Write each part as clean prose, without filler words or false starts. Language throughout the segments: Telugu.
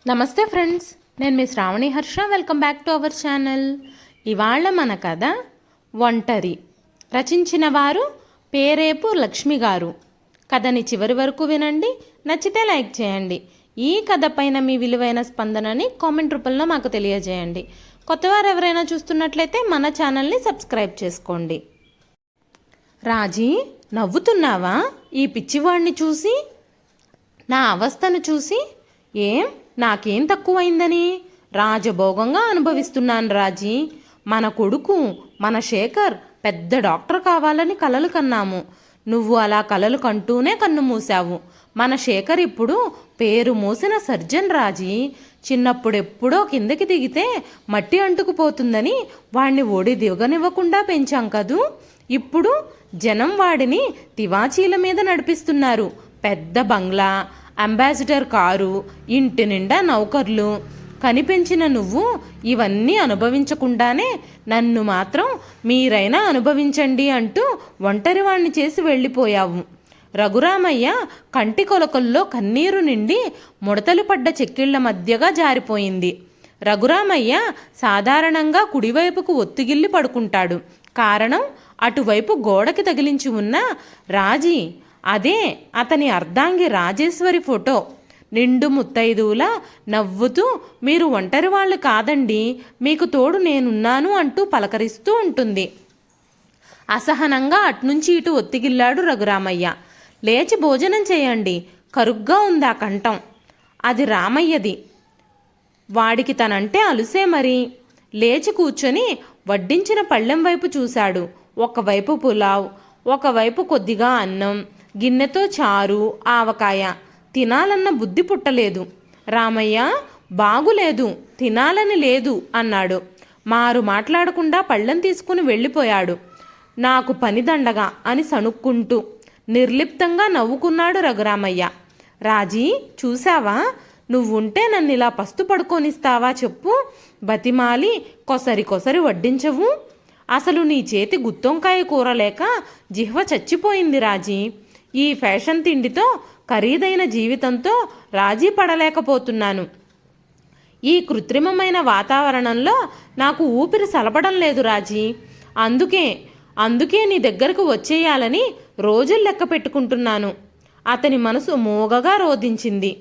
నమస్తే ఫ్రెండ్స్, నేను మీ Shravani Harsha. Welcome back to our channel. ఇవాళ మన కథ ఒంటరి. రచించిన వారు పేరేపు లక్ష్మి గారు. కథని చివరి వరకు వినండి. నచ్చితే లైక్ చేయండి. ఈ కథ పైన మీ విలువైన స్పందనని కామెంట్ రూపంలో మాకు తెలియజేయండి. కొత్తవారు ఎవరైనా చూస్తున్నట్లయితే మన ఛానల్ని సబ్స్క్రైబ్ చేసుకోండి. రాజీ, నవ్వుతున్నావా ఈ పిచ్చివాడిని చూసి? నా అవస్థను చూసి? ఏం నాకేం తక్కువైందని రాజభోగంగా అనుభవిస్తున్నాను రాజీ. మన కొడుకు మన శేఖర్ పెద్ద డాక్టర్ కావాలని కలలు కన్నాము. నువ్వు అలా కలలు కంటూనే కన్ను మూసావు. మన శేఖర్ ఇప్పుడు పేరు మోసిన సర్జన్ రాజీ. చిన్నప్పుడెప్పుడో కిందకి దిగితే మట్టి అంటుకుపోతుందని వాణ్ణి ఓడి దిగనివ్వకుండా పెంచాం కదూ. ఇప్పుడు జనం వాడిని తివాచీల మీద నడిపిస్తున్నారు. పెద్ద బంగ్లా, అంబాసిడర్ కారు, ఇంటి నిండా నౌకర్లు. కనిపెంచిన నువ్వు ఇవన్నీ అనుభవించకుండానే నన్ను మాత్రం మీరైనా అనుభవించండి అంటూ ఒంటరివాణ్ణి చేసి వెళ్ళిపోయావు. రఘురామయ్య కంటి కొలకల్లో కన్నీరు నిండి ముడతలు పడ్డ చెక్కిళ్ల మధ్యగా జారిపోయింది. రఘురామయ్య సాధారణంగా కుడివైపుకు ఒత్తిగిల్లి పడుకుంటాడు. కారణం, అటువైపు గోడకి తగిలించి ఉన్న రాజీ, అదే అతని అర్ధాంగి రాజేశ్వరి ఫోటో. నిండు ముత్తైదువులా నవ్వుతూ, మీరు ఒంటరి వాళ్ళు కాదండి, మీకు తోడు నేనున్నాను అంటూ పలకరిస్తూ ఉంటుంది. అసహనంగా అట్నుంచి ఇటు ఒత్తిగిల్లాడు రఘురామయ్య. లేచి భోజనం చేయండి, కరుగ్గా ఉంది ఆ కంఠం. అది రామయ్యది. వాడికి తనంటే అలుసే మరి. లేచి కూర్చొని వడ్డించిన పళ్ళెం వైపు చూశాడు. ఒకవైపు పులావ్, ఒకవైపు కొద్దిగా అన్నం, గిన్నెతో చారు, ఆవకాయ. తినాలన్న బుద్ధి పుట్టలేదు. రామయ్య, బాగులేదు, తినాలని లేదు అన్నాడు. మారు మాట్లాడకుండా పళ్ళెం తీసుకుని వెళ్ళిపోయాడు. నాకు పనిదండగా అని సణుక్కుంటూ నిర్లిప్తంగా నవ్వుకున్నాడు రఘురామయ్య. రాజీ, చూసావా, నువ్వుంటే నన్ను ఇలా పస్తు పడుకోనిస్తావా చెప్పు? బతిమాలి కొసరి కొసరి వడ్డించవు. అసలు నీ చేతి గుత్తొంకాయ కూర లేక జిహ్వ చచ్చిపోయింది రాజీ. ఈ ఫ్యాషన్ తిండితో, ఖరీదైన జీవితంతో రాజీ పడలేకపోతున్నాను. ఈ కృత్రిమమైన వాతావరణంలో నాకు ఊపిరి సలపడం లేదు రాజీ. అందుకే నీ దగ్గరకు వచ్చేయాలని రోజులు లెక్క పెట్టుకుంటున్నాను. అతని మనసు మోగగా రోధించింది.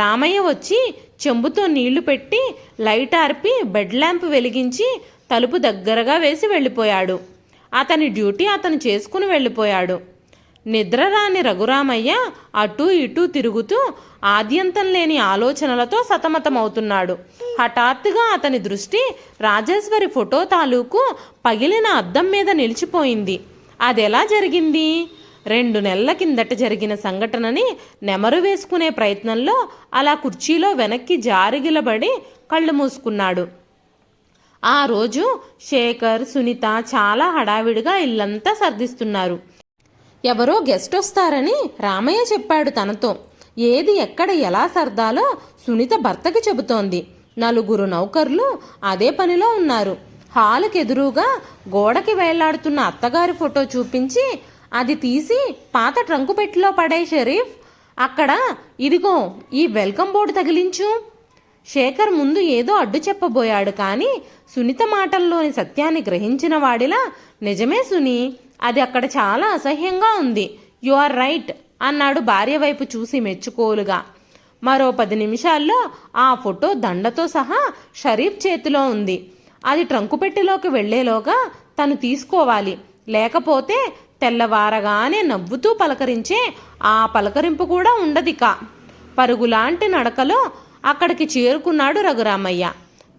రామయ్య వచ్చి చెంబుతో నీళ్లు పెట్టి లైట్ ఆర్పి బెడ్ ల్యాంప్ వెలిగించి తలుపు దగ్గరగా వేసి వెళ్ళిపోయాడు. అతని డ్యూటీ అతను చేసుకుని వెళ్ళిపోయాడు. నిద్రరాని రఘురామయ్య అటూ ఇటూ తిరుగుతూ ఆద్యంతం లేని ఆలోచనలతో సతమతమవుతున్నాడు. హఠాత్తుగా అతని దృష్టి రాజేశ్వరి ఫోటో తాలూకు పగిలిన అద్దం మీద నిలిచిపోయింది. అదెలా జరిగింది? 2 నెలల కిందట జరిగిన సంఘటనని నెమరు వేసుకునే ప్రయత్నంలో అలా కుర్చీలో వెనక్కి జారిగిలబడి కళ్ళు మూసుకున్నాడు. ఆ రోజు శేఖర్, సునీత చాలా హడావిడిగా ఇల్లంతా సర్దిస్తున్నారు. ఎవరో గెస్ట్ వస్తారని రామయ్య చెప్పాడు తనతో. ఏది ఎక్కడ ఎలా సర్దాలో సునీత భర్తకి చెబుతోంది. 4 నౌకర్లు అదే పనిలో ఉన్నారు. హాలుకి ఎదురుగా గోడకి వేలాడుతున్న అత్తగారి ఫోటో చూపించి, అది తీసి పాత ట్రంకు పెట్టిలో పడే షరీఫ్, అక్కడ ఇదిగో ఈ వెల్కమ్ బోర్డు తగిలించు. శేఖర్ ముందు ఏదో అడ్డు చెప్పబోయాడు. కానీ సునీత మాటల్లోని సత్యాన్ని గ్రహించిన వాడిలా, నిజమే సునీ, అది అక్కడ చాలా అసహ్యంగా ఉంది. యు ఆర్ రైట్ అన్నాడు భార్య వైపు చూసి మెచ్చుకోలుగా. మరో 10 నిమిషాల్లో ఆ ఫోటో దండతో సహా షరీఫ్ చేతిలో ఉంది. అది ట్రంకు పెట్టెలోకి వెళ్లేలోగా తను తీసుకోవాలి. లేకపోతే తెల్లవారగానే నవ్వుతూ పలకరించే ఆ పలకరింపు కూడా ఉండదిక. పరుగులాంటి నడకలో అక్కడికి చేరుకున్నాడు రఘురామయ్య.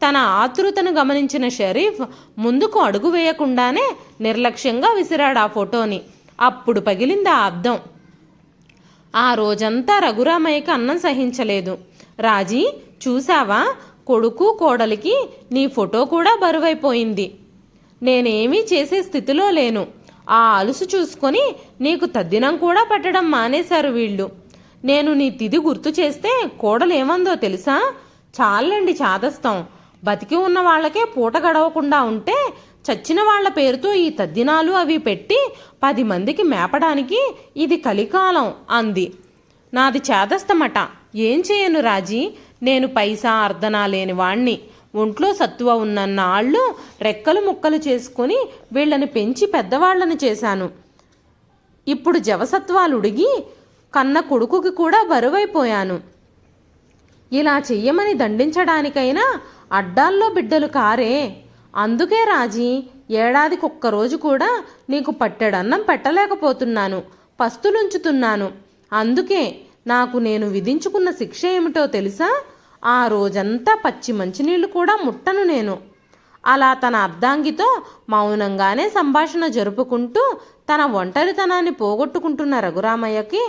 తన ఆతృతను గమనించిన షరీఫ్ ముందుకు అడుగు వేయకుండానే నిర్లక్ష్యంగా విసిరాడు ఆ ఫోటోని. అప్పుడు పగిలింది ఆ అద్దం. ఆ రోజంతా రఘురామయ్యకి అన్నం సహించలేదు. రాజీ, చూసావా, కొడుకు కోడలికి నీ ఫోటో కూడా బరువైపోయింది. నేనేమీ చేసే స్థితిలో లేను. ఆ అలుసు చూసుకొని నీకు తద్దినం కూడా పెట్టడం మానేశారు వీళ్ళు. నేను నీ తిది గుర్తు చేస్తే కోడలేమందో తెలుసా? చాలండి చాదస్తాం. బతికి ఉన్న వాళ్ళకే పూట గడవకుండా ఉంటే చచ్చిన వాళ్ల పేరుతో ఈ తద్దినాలు అవి పెట్టి 10 మందికి మేపడానికి ఇది కలికాలం అంది. నాది చేదస్తమట. ఏం చేయను రాజీ, నేను పైసా అర్ధనా లేని వాణ్ణి. ఒంట్లో సత్తువ ఉన్న నాళ్ళు రెక్కలు ముక్కలు చేసుకొని వీళ్ళని పెంచి పెద్దవాళ్ళని చేశాను. ఇప్పుడు జవసత్వాలుడిగి కన్న కొడుకుకి కూడా బరువైపోయాను. ఇలా చెయ్యమని దండించడానికైనా అడ్డాల్లో బిడ్డలు కారే. అందుకే రాజీ, ఏడాదికొక్కరోజు కూడా నీకు పట్టెడన్నం పెట్టలేకపోతున్నాను, పస్తులుంచుతున్నాను. అందుకే నాకు నేను విధించుకున్న శిక్ష ఏమిటో తెలుసా? ఆ రోజంతా పచ్చి మంచినీళ్లు కూడా ముట్టను నేను. అలా తన అర్ధాంగితో మౌనంగానే సంభాషణ జరుపుకుంటూ తన ఒంటరితనాన్ని పోగొట్టుకుంటున్న రఘురామయ్యకి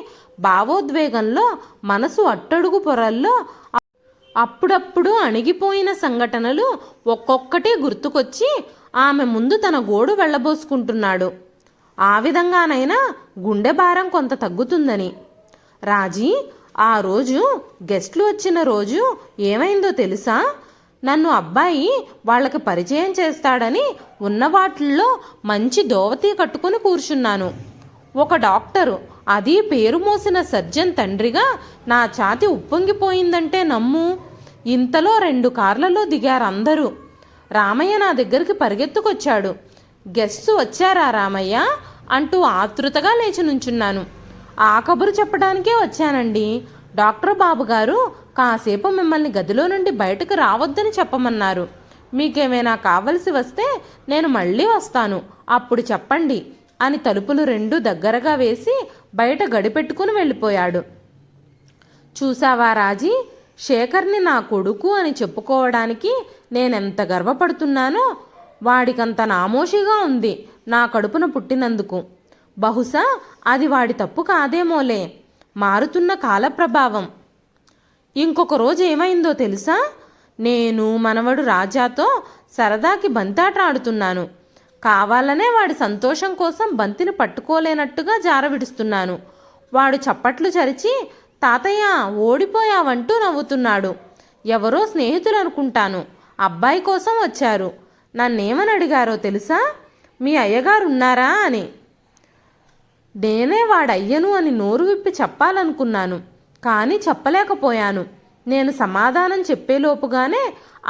భావోద్వేగంలో మనసు అట్టడుగు పొరల్లో అప్పుడప్పుడు అణిగిపోయిన సంఘటనలు ఒక్కొక్కటి గుర్తుకొచ్చి ఆమె ముందు తన గోడు వెళ్ళబోసుకుంటున్నాడు. ఆ విధంగానైనా గుండె భారం కొంత తగ్గుతుందని. రాజీ, ఆ రోజు గెస్ట్లు వచ్చిన రోజు ఏమైందో తెలుసా? నన్ను అబ్బాయి వాళ్ళకి పరిచయం చేస్తాడని ఉన్న వాటిల్లో మంచి దోవతి కట్టుకుని కూర్చున్నాను. ఒక డాక్టరు, అది పేరు మోసిన సర్జన్ తండ్రిగా నా ఛాతి ఉప్పొంగిపోయిందంటే నమ్ము. ఇంతలో 2 కార్లలో దిగారు అందరూ. రామయ్య నా దగ్గరికి పరిగెత్తుకొచ్చాడు. గెస్ట్స్ వచ్చారా రామయ్య అంటూ ఆతృతగా లేచి నుంచున్నాను. ఆ కబురు చెప్పడానికే వచ్చానండి. డాక్టర్ బాబు గారు కాసేపు మిమ్మల్ని గదిలో నుండి బయటకు రావద్దని చెప్పమన్నారు. మీకేమైనా కావలసి వస్తే నేను మళ్ళీ వస్తాను, అప్పుడు చెప్పండి అని తలుపులు 2 దగ్గరగా వేసి బయట గడిపెట్టుకుని వెళ్ళిపోయాడు. చూసావా రాజీ, శేఖర్ని నా కొడుకు అని చెప్పుకోవడానికి నేనెంత గర్వపడుతున్నానో. వాడికంత నామోషిగా ఉంది నా కడుపున పుట్టినందుకు. బహుశా అది వాడి తప్పు కాదేమోలే, మారుతున్న కాల ప్రభావం. ఇంకొక రోజు ఏమైందో తెలుసా? నేను మనవడు రాజాతో సరదాకి బంతాట ఆడుతున్నాను. కావాలనే వాడి సంతోషం కోసం బంతిని పట్టుకోలేనట్టుగా జారవిడుస్తున్నాను. వాడు చప్పట్లు చరిచి తాతయ్య ఓడిపోయావంటూ నవ్వుతున్నాడు. ఎవరో స్నేహితులు అనుకుంటాను, అబ్బాయి కోసం వచ్చారు. నన్నేమని అడిగారో తెలుసా? మీ అయ్యగారు ఉన్నారా అని. నేనే వాడయ్యను అని నోరు విప్పి చెప్పాలనుకున్నాను, కానీ చెప్పలేకపోయాను. నేను సమాధానం చెప్పేలోపుగానే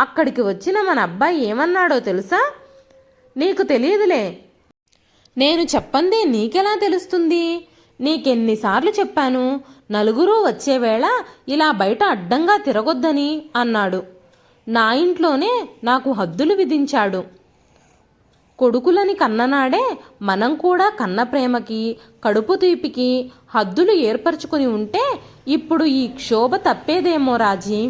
అక్కడికి వచ్చిన మన అబ్బాయి ఏమన్నాడో తెలుసా? నీకు తెలియదులే. నేను చెప్పందే నీకెలా తెలుస్తుంది? నీకెన్నిసార్లు చెప్పాను, నలుగురు వచ్చేవేళ ఇలా బయట అడ్డంగా తిరగొద్దని అన్నాడు. నా ఇంట్లోనే నాకు హద్దులు విధించాడు. కొడుకులని కన్ననాడే మనం కూడా కన్న ప్రేమకి కడుపు తీపికి హద్దులు ఏర్పరచుకుని ఉంటే ఇప్పుడు ఈ క్షోభ తప్పేదేమో రాజీ.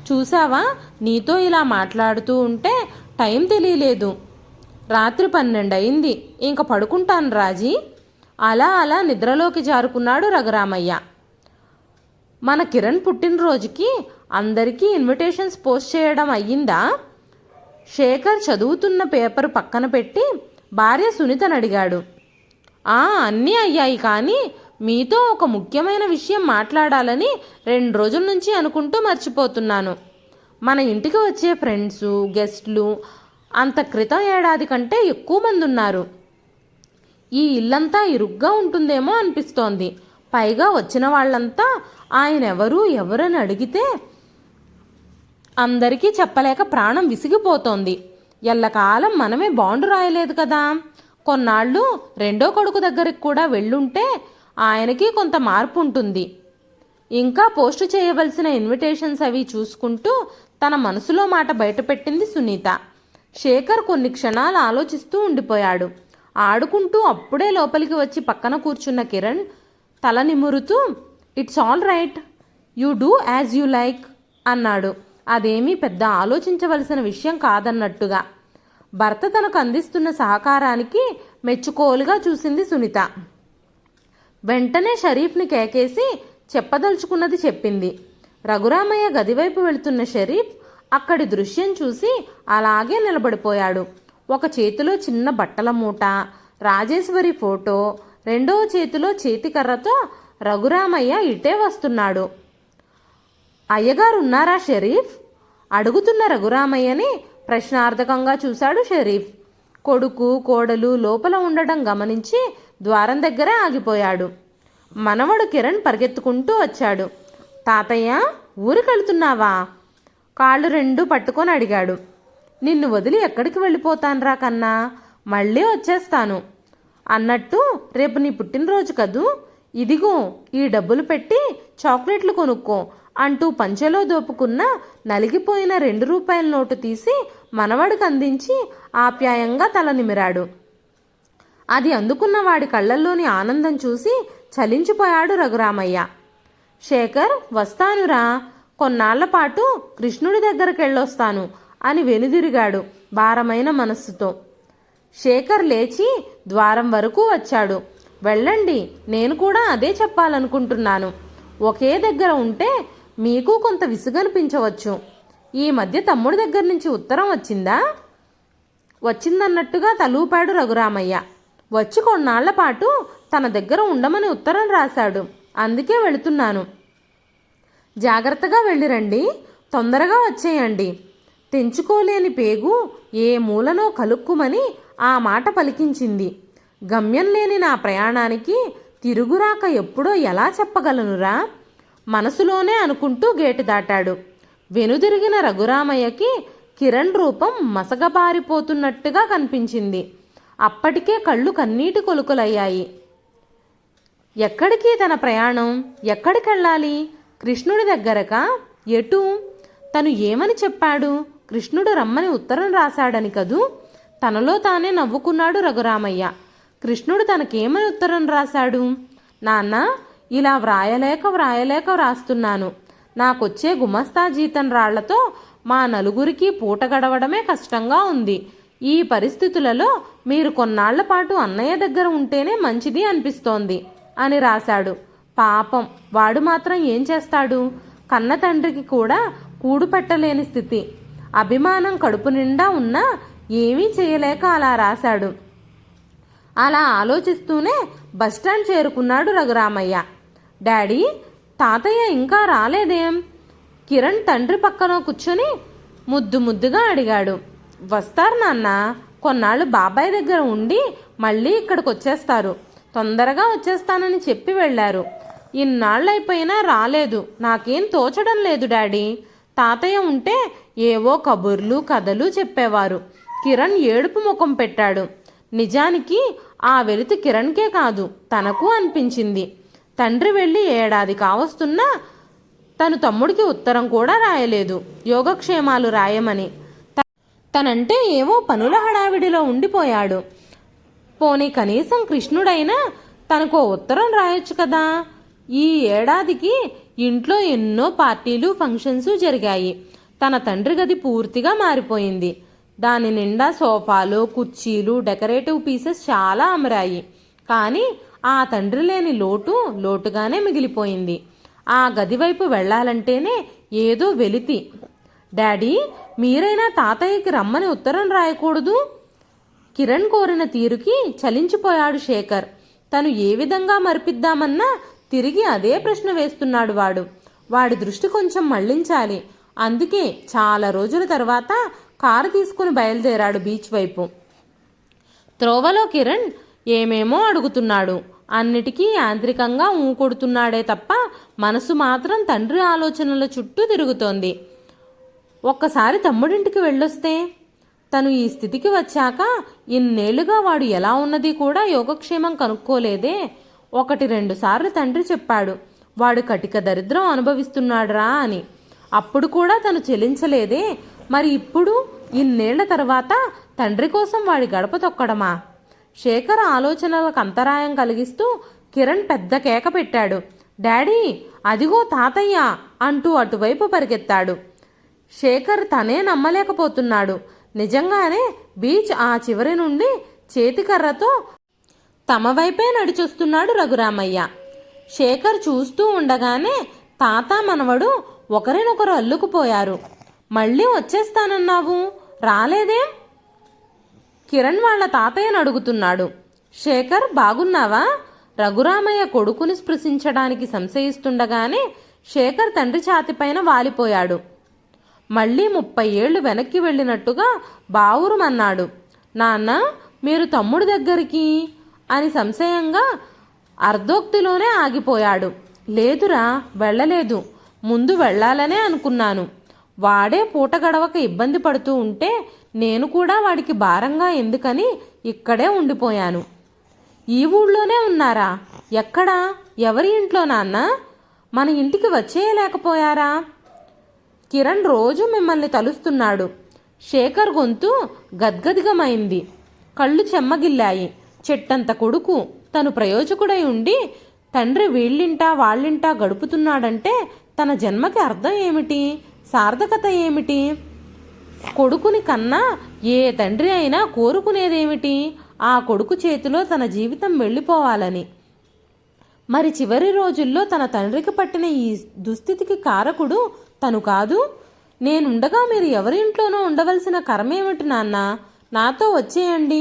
చూసావా, నీతో ఇలా మాట్లాడుతూ ఉంటే టైం తెలియలేదు. రాత్రి 12 అయింది. ఇంక పడుకుంటాను రాజీ. అలా అలా నిద్రలోకి జారుకున్నాడు రఘురామయ్య. మన కిరణ్ పుట్టినరోజుకి అందరికీ ఇన్విటేషన్స్ పోస్ట్ చేయడం అయ్యిందా? శేఖర్ చదువుతున్న పేపర్ పక్కన పెట్టి భార్య సునీతను అడిగాడు. అన్నీ అయ్యాయి, కానీ మీతో ఒక ముఖ్యమైన విషయం మాట్లాడాలని 2 రోజుల నుంచి అనుకుంటూ మర్చిపోతున్నాను. మన ఇంటికి వచ్చే ఫ్రెండ్సు గెస్ట్లు అంత క్రితం ఏడాది కంటే ఎక్కువ మంది ఉన్నారు. ఈ ఇల్లంతా ఇరుగ్గా ఉంటుందేమో అనిపిస్తోంది. పైగా వచ్చిన వాళ్ళంతా ఆయన ఎవరని అడిగితే అందరికీ చెప్పలేక ప్రాణం విసిగిపోతోంది. ఎల్లకాలం మనమే బాండు రాయలేదు కదా. కొన్నాళ్ళు 2వ కొడుకు దగ్గరికి కూడా వెళ్ళుంటే ఆయనకి కొంత మార్పు ఉంటుంది. ఇంకా పోస్టు చేయవలసిన ఇన్విటేషన్స్ అవి చూసుకుంటూ తన మనసులో మాట బయటపెట్టింది సునీత. శేఖర్ కొన్ని క్షణాలు ఆలోచిస్తూ ఉండిపోయాడు. ఆడుకుంటూ అప్పుడే లోపలికి వచ్చి పక్కన కూర్చున్న కిరణ్ తల నిమురుతూ, it's all right, you do as you like అన్నాడు. అదేమీ పెద్ద ఆలోచించవలసిన విషయం కాదన్నట్టుగా. భర్త తనకు అందిస్తున్న సహకారానికి మెచ్చుకోలుగా చూసింది సునీత. వెంటనే షరీఫ్ని కేకేసి చెప్పదలుచుకున్నది చెప్పింది. రఘురామయ్య గదివైపు వెళుతున్న షరీఫ్ అక్కడి దృశ్యం చూసి అలాగే నిలబడిపోయాడు. ఒక చేతిలో చిన్న బట్టల మూట, రాజేశ్వరి ఫోటో, 2వ చేతిలో చేతికర్రతో రఘురామయ్య ఇటే వస్తున్నాడు. అయ్యగారు ఉన్నారా షరీఫ్? అడుగుతున్న రఘురామయ్యని ప్రశ్నార్థకంగా చూశాడు షరీఫ్. కొడుకు కోడలు లోపల ఉండడం గమనించి ద్వారం దగ్గరే ఆగిపోయాడు. మనవడు కిరణ్ పరిగెత్తుకుంటూ వచ్చాడు. తాతయ్య ఊరికెళ్తున్నావా? కాళ్ళు రెండు పట్టుకొని అడిగాడు. నిన్ను వదిలి ఎక్కడికి వెళ్ళిపోతాన్రా కన్నా, మళ్ళీ వచ్చేస్తాను. అన్నట్టు రేపు నీ పుట్టినరోజు కదూ, ఇదిగో ఈ డబ్బులు పెట్టి చాక్లెట్లు కొనుక్కో అంటూ పంచెలో దోపుకున్న నలిగిపోయిన 2 రూపాయల నోటు తీసి మనవడికి అందించి ఆప్యాయంగా తల నిమిరాడు. అది అందుకున్న వాడి కళ్ళల్లోని ఆనందం చూసి చలించిపోయాడు రఘురామయ్య. శేఖర్, వస్తానురా, కొన్నాళ్ల పాటు కృష్ణుడి దగ్గరకెళ్ళొస్తాను అని వెనుదిరిగాడు భారమైన మనస్సుతో. శేఖర్ లేచి ద్వారం వరకు వచ్చాడు. వెళ్ళండి, నేను కూడా అదే చెప్పాలనుకుంటున్నాను. ఒకే దగ్గర ఉంటే మీకు కొంత విసుగనిపించవచ్చు. ఈ మధ్య తమ్ముడి దగ్గర నుంచి ఉత్తరం వచ్చిందా? వచ్చిందన్నట్టుగా తలూపాడు రఘురామయ్య. వచ్చి కొన్నాళ్ల పాటు తన దగ్గర ఉండమని ఉత్తరం రాశాడు. అందుకే వెళుతున్నాను. జాగ్రత్తగా వెళ్ళిరండి, తొందరగా వచ్చేయండి. తెంచుకోలేని పేగు ఏ మూలనో కలుక్కుమని ఆ మాట పలికించింది. గమ్యం లేని నా ప్రయాణానికి తిరుగురాక ఎప్పుడో ఎలా చెప్పగలనురా? మనసులోనే అనుకుంటూ గేటు దాటాడు. వెనుదిరిగిన రఘురామయ్యకి కిరణ్ రూపం మసగబారిపోతున్నట్టుగా కనిపించింది. అప్పటికే కళ్ళు కన్నీటి కొలుకులయ్యాయి. ఎక్కడికి తన ప్రయాణం? ఎక్కడికెళ్ళాలి? కృష్ణుడి దగ్గరకా? ఎటు? తను ఏమని చెప్పాడు? కృష్ణుడు రమ్మని ఉత్తరం రాశాడని కదూ. తనలో తానే నవ్వుకున్నాడు రఘురామయ్య. కృష్ణుడు తనకేమని ఉత్తరం రాశాడు? నాన్న, ఇలా వ్రాయలేక వ్రాస్తున్నాను. నాకొచ్చే గుమస్తా జీతం రాళ్లతో మా నలుగురికి పూట గడవడమే కష్టంగా ఉంది. ఈ పరిస్థితులలో మీరు కొన్నాళ్ల పాటు అన్నయ్య దగ్గర ఉంటేనే మంచిది అనిపిస్తోంది అని రాశాడు. పాపం, వాడు మాత్రం ఏం చేస్తాడు? కన్న తండ్రికి కూడా కూడు పెట్టలేని స్థితి. అభిమానం కడుపు నిండా ఉన్నా ఏమీ చేయలేక అలా రాశాడు. అలా ఆలోచిస్తూనే బస్టాండ్ చేరుకున్నాడు రఘురామయ్య. డాడీ, తాతయ్య ఇంకా రాలేదేం? కిరణ్ తండ్రి పక్కన కూర్చొని ముద్దుగా అడిగాడు. వస్తారు నాన్న, కొన్నాళ్ళు బాబాయ్ దగ్గర ఉండి మళ్ళీ ఇక్కడికి వచ్చేస్తారు. తొందరగా వచ్చేస్తానని చెప్పి వెళ్ళారు. ఇన్నాళ్ళైపోయినా రాలేదు. నాకేం తోచడం లేదు డాడీ. తాతయ్య ఉంటే ఏవో కబుర్లు కథలు చెప్పేవారు. కిరణ్ ఏడుపు ముఖం పెట్టాడు. నిజానికి ఆ వెలితి కిరణ్కే కాదు, తనకు అనిపించింది. తండ్రి వెళ్ళి ఏడాది కావస్తున్నా తను తమ్ముడికి ఉత్తరం కూడా రాయలేదు, యోగక్షేమాలు రాయమని. తనంటే ఏవో పనుల హడావిడిలో ఉండిపోయాడు. పోనీ కనీసం కృష్ణుడైనా తనకు ఉత్తరం రాయొచ్చు కదా. ఈ ఏడాదికి ఇంట్లో ఎన్నో పార్టీలు ఫంక్షన్స్ జరిగాయి. తన తండ్రి గది పూర్తిగా మారిపోయింది. దాని నిండా సోఫాలు, కుర్చీలు, డెకరేటివ్ పీసెస్ చాలా అమరాయి. కానీ ఆ తండ్రి లేని లోటుగానే మిగిలిపోయింది. ఆ గది వైపు వెళ్లాలంటేనే ఏదో వెలితి. డాడీ, మీరైనా తాతయ్యకి రమ్మని ఉత్తరం రాయకూడదు? కిరణ్ కోరిన తీరుకి చలించిపోయాడు శేఖర్. తను ఏ విధంగా మరిపిద్దామన్నా తిరిగి అదే ప్రశ్న వేస్తున్నాడు వాడు. వాడి దృష్టి కొంచెం మళ్లించాలి. అందుకే చాలా రోజుల తర్వాత కారు తీసుకుని బయలుదేరాడు బీచ్ వైపు. త్రోవలో కిరణ్ ఏమేమో అడుగుతున్నాడు. అన్నిటికీ యాంత్రికంగా ఊకొడుతున్నాడే తప్ప మనసు మాత్రం తండ్రి ఆలోచనల చుట్టూ తిరుగుతోంది. ఒక్కసారి తమ్ముడింటికి వెళ్ళొస్తే? తను ఈ స్థితికి వచ్చాక ఇన్నేళ్లుగా వాడు ఎలా ఉన్నది కూడా యోగక్షేమం కనుక్కోలేదే. 1-2 సార్లు తండ్రి చెప్పాడు, వాడు కటిక దరిద్రం అనుభవిస్తున్నాడురా అని. అప్పుడు కూడా తను చెలించలేదే. మరి ఇప్పుడు ఇన్నేళ్ల తర్వాత తండ్రి కోసం వాడి గడప తొక్కడమా? శేఖర్ ఆలోచనలకు అంతరాయం కలిగిస్తూ కిరణ్ పెద్ద కేక పెట్టాడు. డాడీ, అదిగో తాతయ్య అంటూ అటువైపు పరిగెత్తాడు. శేఖర్ తనే నమ్మలేకపోతున్నాడు. నిజంగానే బీచ్ ఆ చివరి నుండి చేతికర్రతో తమ వైపే నడిచొస్తున్నాడు రఘురామయ్య. శేఖర్ చూస్తూ ఉండగానే తాత మనవడు ఒకరినొకరు అల్లుకుపోయారు. మళ్ళీ వచ్చేస్తానన్నావు, రాలేదేం? కిరణ్ వాళ్ళ తాతయ్యను అడుగుతున్నాడు. శేఖర్, బాగున్నావా? రఘురామయ్య కొడుకుని స్పృశించడానికి సంశయిస్తుండగానే శేఖర్ తండ్రి ఛాతిపైన వాలిపోయాడు. మళ్ళీ 30 ఏళ్లు వెనక్కి వెళ్ళినట్టుగా బావురుమన్నాడు. నాన్న, మీరు తమ్ముడి దగ్గరికి అని సంశయంగా అర్ధోక్తిలోనే ఆగిపోయాడు. లేదురా, వెళ్ళలేదు. ముందు వెళ్ళాలనే అనుకున్నాను. వాడే పూట గడవక ఇబ్బంది పడుతూ ఉంటే నేను కూడా వాడికి భారంగా ఎందుకని ఇక్కడే ఉండిపోయాను. ఈ ఊళ్ళోనే ఉన్నారా? ఎక్కడా? ఎవరి ఇంట్లో నాన్న? మన ఇంటికి వచ్చేయలేకపోయారా? కిరణ్ రోజు మిమ్మల్ని తలుస్తున్నాడు. శేఖర్ గొంతు గద్గదిగమైంది. కళ్ళు చెమ్మగిల్లాయి. చెట్టంత కొడుకు తను ప్రయోజకుడై ఉండి తండ్రి వీళ్ళింటా వాళ్ళింటా గడుపుతున్నాడంటే తన జన్మకి అర్థం ఏమిటి? సార్థకత ఏమిటి? కొడుకుని కన్నా ఏ తండ్రి అయినా కోరుకునేదేమిటి? ఆ కొడుకు చేతిలో తన జీవితం వెళ్ళిపోవాలని. మరి చివరి రోజుల్లో తన తండ్రికి పట్టిన ఈ దుస్థితికి కారకుడు తను కాదు? నేనుండగా మీరు ఎవరింట్లోనో ఉండవలసిన కర్మేమిటి నాన్న? నాతో వచ్చేయండి.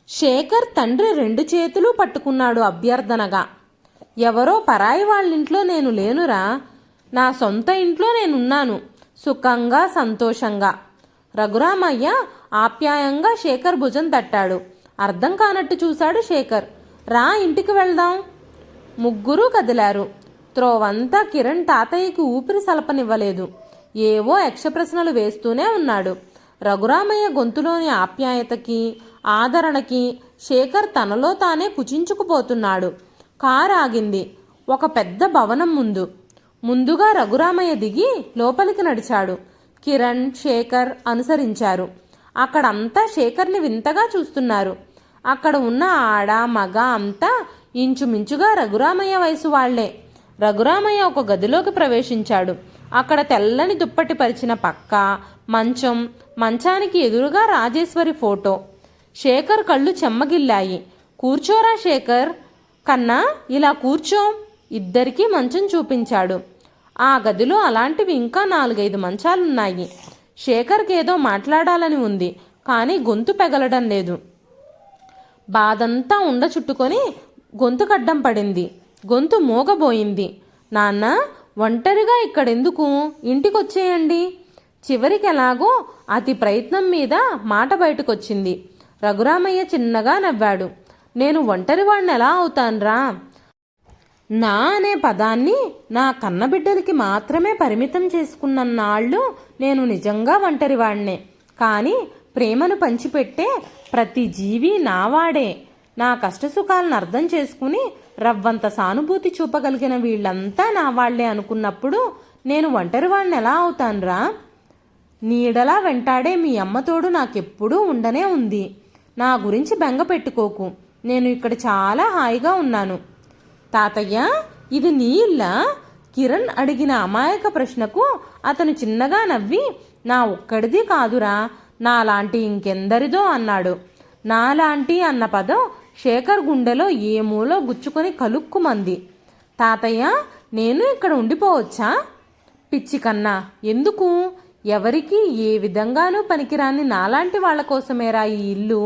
శేఖర్ తండ్రి 2 చేతులు పట్టుకున్నాడు అభ్యర్థనగా. ఎవరో పరాయి వాళ్ళింట్లో నేను లేనురా. నా సొంత ఇంట్లో నేనున్నాను, సుఖంగా సంతోషంగా. రఘురామయ్య ఆప్యాయంగా శేఖర్ భుజం తట్టాడు. అర్థం కానట్టు చూశాడు శేఖర్. రా, ఇంటికి వెళ్దాం. ముగ్గురూ కదిలారు. త్రోవంతా కిరణ్ తాతయ్యకి ఊపిరి సలపనివ్వలేదు. ఏవో యక్షప్రశ్నలు వేస్తూనే ఉన్నాడు. రఘురామయ్య గొంతులోని ఆప్యాయతకి ఆదరణకి శేఖర్ తనలో తానే కుచించుకుపోతున్నాడు. కారు ఆగింది ఒక పెద్ద భవనం ముందు. ముందుగా రఘురామయ్య దిగి లోపలికి నడిచాడు. కిరణ్, శేఖర్ అనుసరించారు. అక్కడంతా శేఖర్ని వింతగా చూస్తున్నారు. అక్కడ ఉన్న ఆడ మగ అంతా ఇంచుమించుగా రఘురామయ్య వయసు వాళ్లే. రఘురామయ్య ఒక గదిలోకి ప్రవేశించాడు. అక్కడ తెల్లని దుప్పటి పరిచిన పక్క, మంచం, మంచానికి ఎదురుగా రాజేశ్వరి ఫోటో. శేఖర్ కళ్ళు చెమ్మగిల్లాయి. కూర్చోరా శేఖర్. కన్నా, ఇలా కూర్చో. ఇద్దరికీ మంచం చూపించాడు. ఆ గదిలో అలాంటివి ఇంకా 4-5 మంచాలున్నాయి. శేఖర్కి ఏదో మాట్లాడాలని ఉంది, కానీ గొంతు పెగలడం లేదు. బాధంతా చుట్టుకొని గొంతు కడ్డం పడింది. గొంతు మోగబోయింది. నాన్న, ఒంటరిగా ఇక్కడెందుకు? ఇంటికొచ్చేయండి. చివరికి ఎలాగో అతి ప్రయత్నం మీద మాట బయటకొచ్చింది. రఘురామయ్య చిన్నగా నవ్వాడు. నేను ఒంటరివాడిని ఎలా అవుతాన్రా? నా అనే పదాన్ని నా కన్నబిడ్డలకి మాత్రమే పరిమితం చేసుకున్నన్నాళ్ళు నేను నిజంగా ఒంటరివాడినే. కానీ ప్రేమను పంచిపెట్టే ప్రతి జీవి నావాడే. నా కష్టసుఖాలను అర్థం చేసుకుని రవ్వంత సానుభూతి చూపగలిగిన వీళ్ళంతా నా వాళ్లే అనుకున్నప్పుడు నేను ఒంటరివాడిని ఎలా అవుతాన్రా? నీడలా వెంటాడే మీ అమ్మతోడు నాకెప్పుడూ ఉండనే ఉంది. నా గురించి బెంగ పెట్టుకోకు. నేను ఇక్కడ చాలా హాయిగా ఉన్నాను. తాతయ్య, ఇది నీ ఇల్లా? కిరణ్ అడిగిన అమాయక ప్రశ్నకు అతను చిన్నగా నవ్వి, నా ఒక్కడిది కాదురా, నాలాంటి ఇంకెందరిదో అన్నాడు. నాలాంటి అన్న పదం శేఖర్ గుండెలో ఏ మూలో గుచ్చుకొని కలుక్కుమంది. తాతయ్య, నేను ఇక్కడ ఉండిపోవచ్చా? పిచ్చి కన్నా, ఎందుకు? ఎవరికి ఏ విధంగానూ పనికిరాని నాలాంటి వాళ్ల కోసమేరా ఈ ఇల్లు.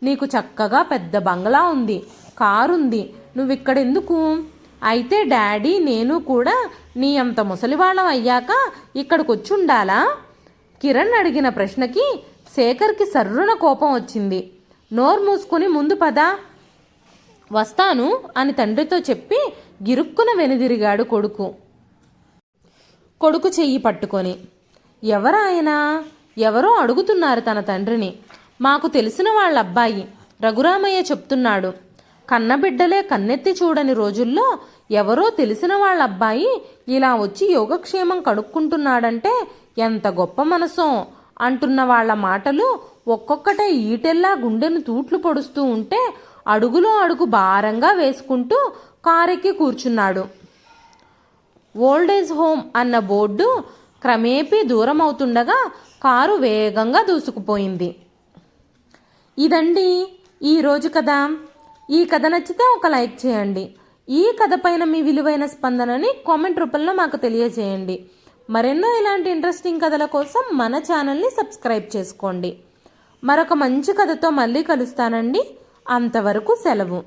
నీకు చక్కగా పెద్ద బంగ్లా ఉంది, కారుంది. నువ్విక్కడెందుకు? అయితే డాడీ, నేను కూడా నీ అంత ముసలివాళ్ళం అయ్యాక ఇక్కడికొచ్చి ఉండాలా? కిరణ్ అడిగిన ప్రశ్నకి శేఖర్కి సర్రున కోపం వచ్చింది. నోరు మూసుకుని ముందు పదా. వస్తాను అని తండ్రితో చెప్పి గిరుక్కున వెనుదిరిగాడు కొడుకు చెయ్యి పట్టుకొని. ఎవరాయనా? ఎవరో అడుగుతున్నారు తన తండ్రిని. మాకు తెలిసిన వాళ్ళ అబ్బాయి, రఘురామయ్య చెప్తున్నాడు. కన్నబిడ్డలే కన్నెత్తి చూడని రోజుల్లో ఎవరో తెలిసిన వాళ్ళ అబ్బాయి ఇలా వచ్చి యోగక్షేమం కనుక్కుంటున్నాడంటే ఎంత గొప్ప మనసో అంటున్న వాళ్ల మాటలు ఒక్కొక్కటే ఈటెల్లా గుండెను తూట్లు పొడుస్తూ ఉంటే అడుగులో అడుగు భారంగా వేసుకుంటూ కారెక్కి కూర్చున్నాడు. ఓల్డేజ్ హోమ్ అన్న బోర్డు క్రమేపీ దూరం అవుతుండగా కారు వేగంగా దూసుకుపోయింది. ఇదండి ఈరోజు కథ. ఈ కథ నచ్చితే ఒక లైక్ చేయండి. ఈ కథ పైన మీ విలువైన స్పందనని కామెంట్ రూపంలో మాకు తెలియజేయండి. మరెన్నో ఇలాంటి ఇంట్రెస్టింగ్ కథల కోసం మన ఛానల్ని సబ్స్క్రైబ్ చేసుకోండి. మరొక మంచి కథతో మళ్ళీ కలుస్తానండి. అంతవరకు సెలవు.